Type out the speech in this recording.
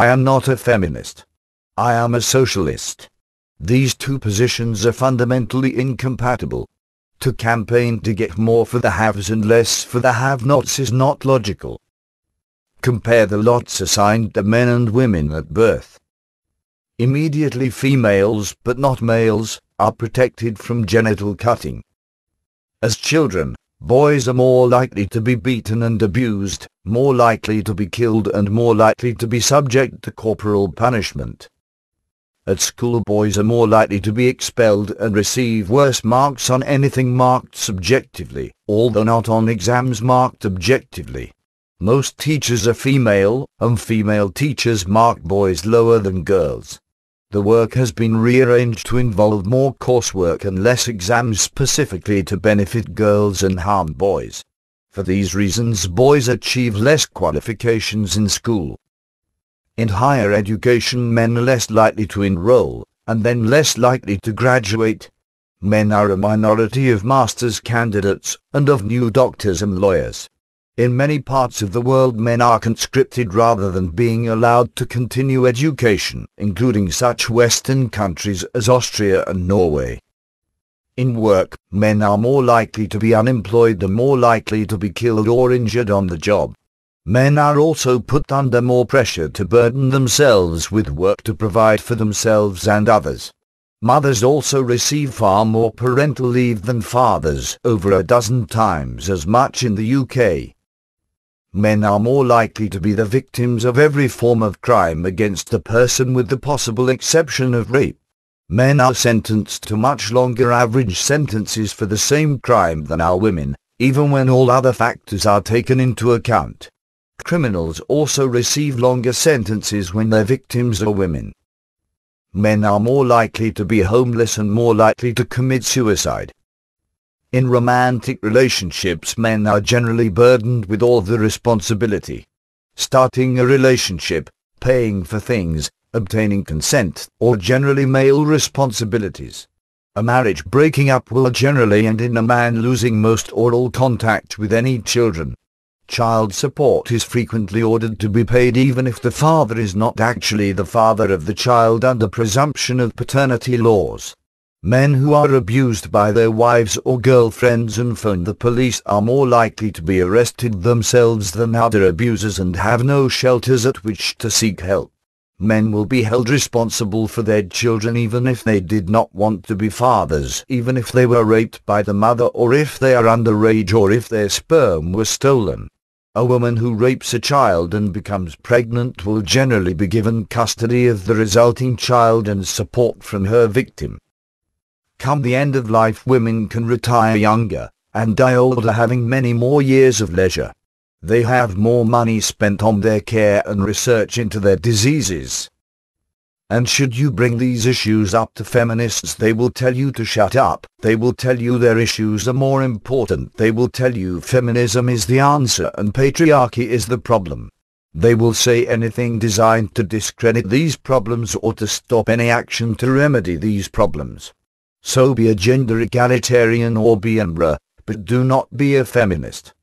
I am not a feminist. I am a socialist. These two positions are fundamentally incompatible. To campaign to get more for the haves and less for the have-nots is not logical. Compare the lots assigned to men and women at birth. Immediately females, but not males, are protected from genital cutting. As children, boys are more likely to be beaten and abused, more likely to be killed and more likely to be subject to corporal punishment. At school, boys are more likely to be expelled and receive worse marks on anything marked subjectively, although not on exams marked objectively. Most teachers are female, and female teachers mark boys lower than girls. The work has been rearranged to involve more coursework and less exams specifically to benefit girls and harm boys. For these reasons, boys achieve less qualifications in school. In higher education, men are less likely to enroll, and then less likely to graduate. Men are a minority of master's candidates, and of new doctors and lawyers. In many parts of the world, men are conscripted rather than being allowed to continue education, including such Western countries as Austria and Norway. In work, men are more likely to be unemployed and more likely to be killed or injured on the job. Men are also put under more pressure to burden themselves with work to provide for themselves and others. Mothers also receive far more parental leave than fathers, over a dozen times as much in the UK. Men are more likely to be the victims of every form of crime against a person with the possible exception of rape. Men are sentenced to much longer average sentences for the same crime than are women, even when all other factors are taken into account. Criminals also receive longer sentences when their victims are women. Men are more likely to be homeless and more likely to commit suicide. In romantic relationships, men are generally burdened with all the responsibility. Starting a relationship, paying for things, obtaining consent, or generally male responsibilities. A marriage breaking up will generally end in a man losing most oral contact with any children. Child support is frequently ordered to be paid even if the father is not actually the father of the child under presumption of paternity laws. Men who are abused by their wives or girlfriends and phone the police are more likely to be arrested themselves than other abusers and have no shelters at which to seek help. Men will be held responsible for their children even if they did not want to be fathers, even if they were raped by the mother or if they are underage or if their sperm was stolen. A woman who rapes a child and becomes pregnant will generally be given custody of the resulting child and support from her victim. Come the end of life, women can retire younger, and die older, having many more years of leisure. They have more money spent on their care and research into their diseases. And should you bring these issues up to feminists, they will tell you to shut up. They will tell you their issues are more important. They will tell you feminism is the answer and patriarchy is the problem. They will say anything designed to discredit these problems or to stop any action to remedy these problems. So be a gender egalitarian or be a but do not be a feminist.